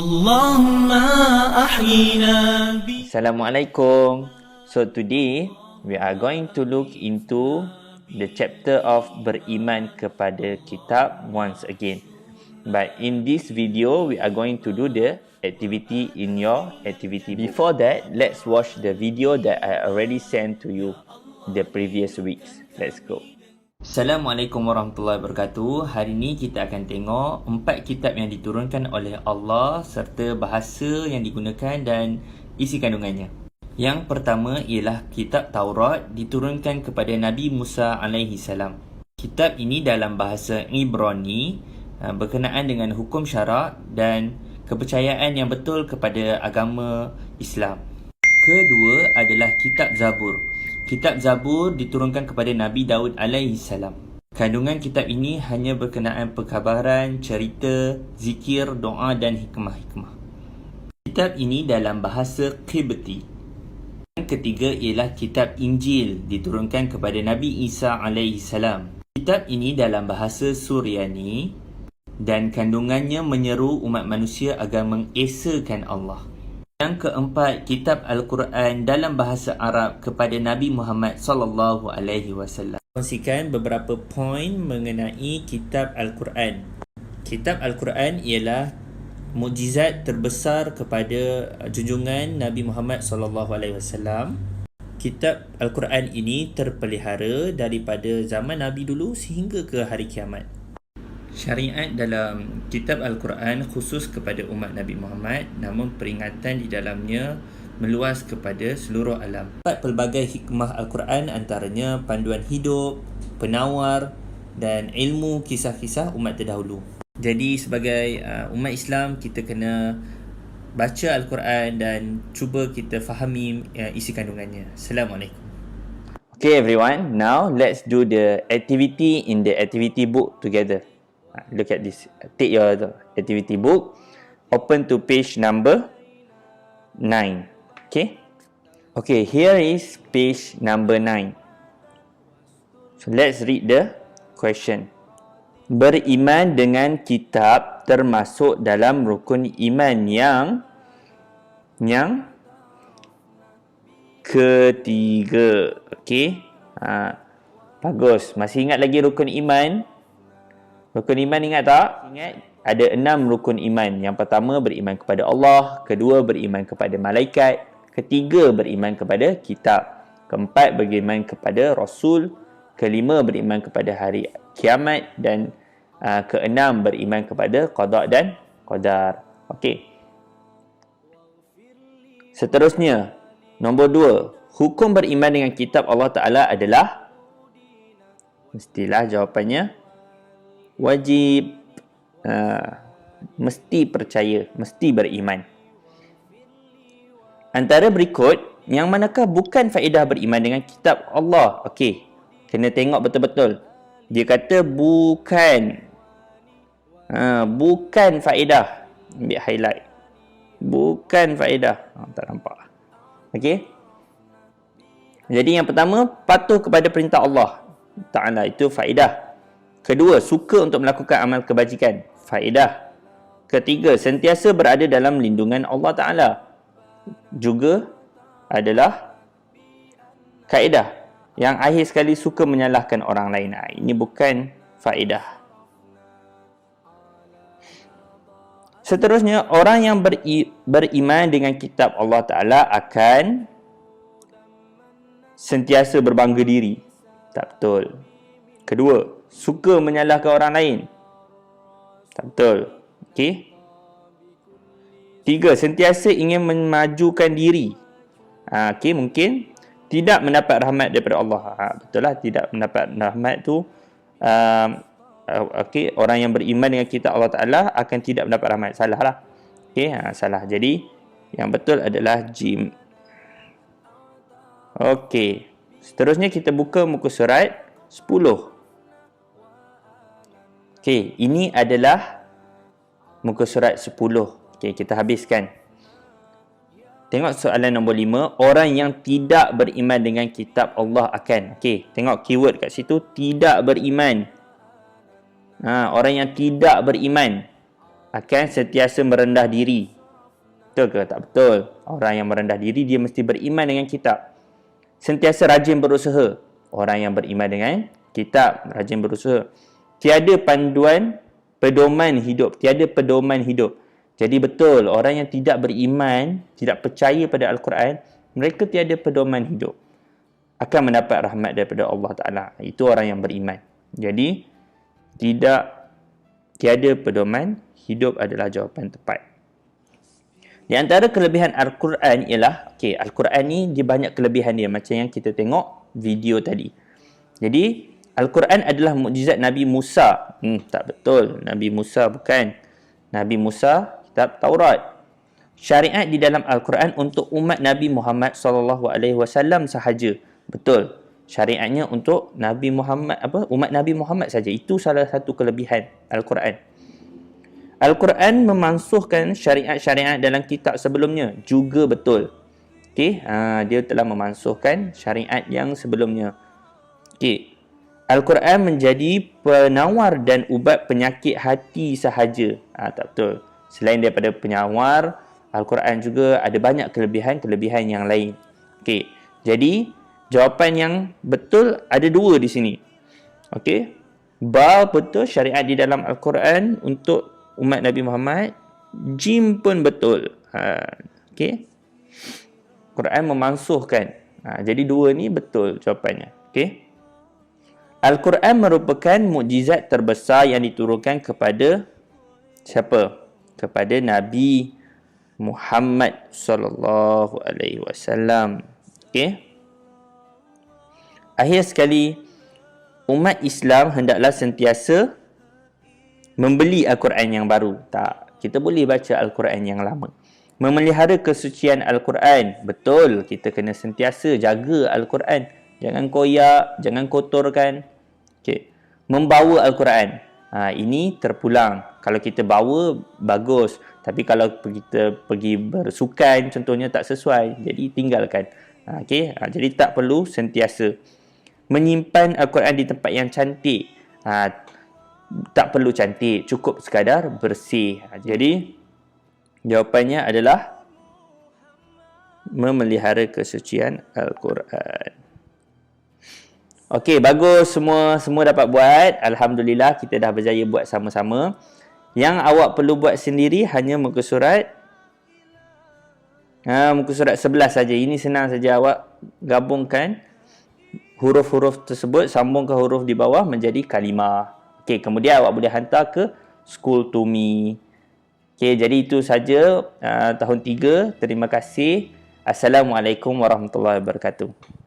Allahumma ahyina bi. Assalamualaikum. So today we are going to look into the chapter of beriman kepada kitab once again. But in this video we are going to do the activity in your activity book. Before that, let's watch the video that I already sent to you the previous weeks. Let's go. Assalamualaikum warahmatullahi wabarakatuh. Hari ini kita akan tengok 4 kitab yang diturunkan oleh Allah serta bahasa yang digunakan dan isi kandungannya. Yang pertama ialah kitab Taurat diturunkan kepada Nabi Musa alaihi salam. Kitab ini dalam bahasa Ibrani berkenaan dengan hukum syarak dan kepercayaan yang betul kepada agama Islam. Kedua adalah kitab Zabur. Kitab Zabur diturunkan kepada Nabi Daud alaihi salam. Kandungan kitab ini hanya berkenaan perkabaran, cerita, zikir, doa dan hikmah-hikmah. Kitab ini dalam bahasa Qibti. Yang ketiga ialah kitab Injil diturunkan kepada Nabi Isa alaihi salam. Kitab ini dalam bahasa Suryani dan kandungannya menyeru umat manusia agar mengesakan Allah. Yang keempat, kitab Al-Quran dalam bahasa Arab kepada Nabi Muhammad sallallahu alaihi wasallam. Kongsikan beberapa poin mengenai kitab Al-Quran. Kitab Al-Quran ialah mukjizat terbesar kepada junjungan Nabi Muhammad sallallahu alaihi wasallam. Kitab Al-Quran ini terpelihara daripada zaman Nabi dulu sehingga ke hari kiamat. Syariat dalam kitab Al-Quran khusus kepada umat Nabi Muhammad, namun peringatan di dalamnya meluas kepada seluruh alam. Pelbagai hikmah Al-Quran antaranya panduan hidup, penawar dan ilmu kisah-kisah umat terdahulu. Jadi sebagai umat Islam, kita kena baca Al-Quran dan cuba kita fahami isi kandungannya. Assalamualaikum. Okay everyone, now let's do the activity in the activity book together. Look at this. Take your activity book. Open to page number 9. Okay. Okay, here is page number 9. So let's read the question. Beriman dengan kitab termasuk dalam rukun iman yang ketiga. Okay. Bagus. Masih ingat lagi rukun iman? Rukun iman ingat tak? Ingat ada 6 rukun iman. Yang pertama beriman kepada Allah, kedua beriman kepada malaikat, ketiga beriman kepada kitab, keempat beriman kepada Rasul, kelima beriman kepada hari kiamat dan keenam beriman kepada qada dan qadar. Okey. Seterusnya, nombor 2, hukum beriman dengan kitab Allah Ta'ala adalah, mestilah jawapannya wajib, mesti percaya, mesti beriman. Antara berikut, yang manakah bukan faedah beriman dengan kitab Allah? Okey, kena tengok betul-betul. Dia kata bukan. Bukan faedah. Ambil highlight. Bukan faedah. Tak nampak. Okey. Jadi yang pertama, patuh kepada perintah Allah Ta'ala, itu faedah. Kedua, suka untuk melakukan amal kebajikan, faedah. Ketiga, sentiasa berada dalam lindungan Allah Ta'ala, juga adalah kaedah. Yang akhir sekali, suka menyalahkan orang lain. Ini bukan faedah. Seterusnya, orang yang beriman dengan kitab Allah Ta'ala akan sentiasa berbangga diri. Tak betul. Kedua, suka menyalahkan orang lain. Tak betul. Okey. 3, sentiasa ingin memajukan diri. Okey, mungkin tidak mendapat rahmat daripada Allah. Betul lah, tidak mendapat rahmat tu. Okey, orang yang beriman dengan kitab Allah Ta'ala akan tidak mendapat rahmat. Salah lah. Okey, salah. Jadi, yang betul adalah jim. Okey. Seterusnya kita buka muka surat 10. Okey, ini adalah muka surat 10. Okey, kita habiskan. Tengok soalan nombor 5. Orang yang tidak beriman dengan kitab Allah akan. Okey, tengok keyword kat situ. Tidak beriman. Orang yang tidak beriman. akan sentiasa merendah diri. Betul ke? Tak betul. Orang yang merendah diri, dia mesti beriman dengan kitab. Sentiasa rajin berusaha. Orang yang beriman dengan kitab, rajin berusaha. Tiada pedoman hidup. Tiada pedoman hidup. Jadi betul, orang yang tidak beriman, tidak percaya pada Al-Quran, mereka tiada pedoman hidup. Akan mendapat rahmat daripada Allah Ta'ala. Itu orang yang beriman. Jadi, tiada pedoman hidup adalah jawapan tepat. Di antara kelebihan Al-Quran ialah, Al-Quran ni dia banyak kelebihan dia, macam yang kita tengok video tadi. Jadi, Al-Quran adalah mukjizat Nabi Musa. Tak betul. Nabi Musa bukan. Nabi Musa, kitab Taurat. Syariat di dalam Al-Quran untuk umat Nabi Muhammad SAW sahaja. Betul. Syariatnya untuk Nabi Muhammad, umat Nabi Muhammad saja. Itu salah satu kelebihan Al-Quran. Al-Quran memansuhkan syariat-syariat dalam kitab sebelumnya. Juga betul. Dia telah memansuhkan syariat yang sebelumnya. Al-Quran menjadi penawar dan ubat penyakit hati sahaja. Tak betul. Selain daripada penawar, Al-Quran juga ada banyak kelebihan-kelebihan yang lain. Jadi, jawapan yang betul ada dua di sini. Ba betul, syariat di dalam Al-Quran untuk umat Nabi Muhammad. Jim pun betul. Quran memansuhkan. Jadi dua ni betul jawapannya. Al-Quran merupakan mukjizat terbesar yang diturunkan kepada siapa? Kepada Nabi Muhammad sallallahu alaihi wasallam. Akhir sekali, umat Islam hendaklah sentiasa membeli Al-Quran yang baru. Tak, kita boleh baca Al-Quran yang lama. Memelihara kesucian Al-Quran. Betul, kita kena sentiasa jaga Al-Quran. Jangan koyak, jangan kotorkan. Membawa Al-Quran. Ini terpulang. Kalau kita bawa, bagus. Tapi kalau kita pergi bersukan, contohnya tak sesuai. Jadi tinggalkan. Jadi tak perlu sentiasa. Menyimpan Al-Quran di tempat yang cantik. Tak perlu cantik. Cukup sekadar bersih. Jadi, jawapannya adalah memelihara kesucian Al-Quran. Bagus semua dapat buat. Alhamdulillah kita dah berjaya buat sama-sama. Yang awak perlu buat sendiri hanya muka surat muka surat 11 saja. Ini senang saja, awak gabungkan huruf-huruf tersebut, sambung ke huruf di bawah menjadi kalimah. Kemudian awak boleh hantar ke School to Me. Jadi itu saja tahun 3. Terima kasih. Assalamualaikum warahmatullahi wabarakatuh.